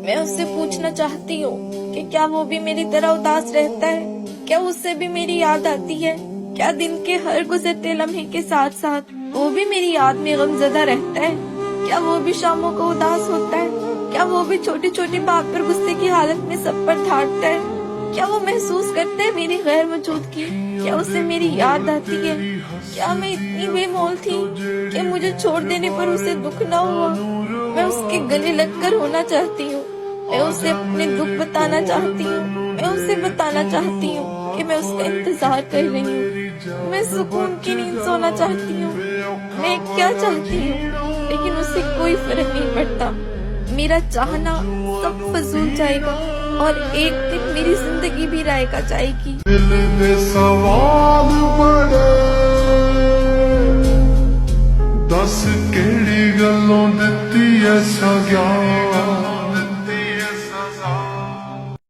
मैं उससे पूछना चाहती हूँ कि क्या वो भी मेरी तरह उदास रहता है, क्या उससे भी मेरी याद आती है, क्या दिन के हर गुजरते लम्हे के साथ साथ वो भी मेरी याद में गमज़दा रहता है, क्या वो भी शामों को उदास होता है, क्या वो भी छोटी छोटी बात पर गुस्से की हालत में सब पर ढांटता है, क्या वो महसूस करता है मेरी गैर मौजूदगी, क्या उसे मेरी याद आती है, क्या मैं इतनी बेमौल थी कि मुझे छोड़ देने पर उसे दुख न हुआ। मैं उसके गले लगकर रोना चाहती हूँ, मैं उसे अपने दुख बताना चाहती हूँ, मैं उसे बताना चाहती हूँ कि मैं उसका इंतजार कर रही हूँ, मैं सुकून की नींद सोना चाहती हूँ, मैं क्या चाहती हूँ, लेकिन उसे कोई फर्क नहीं पड़ता। मेरा चाहना सब फजूल जाएगा और एक दिन मेरी जिंदगी भी रायका जाएगी। दिल दे सवाल बड़े दस केड़ी गल्लों दित्ती ऐसा ज्ञान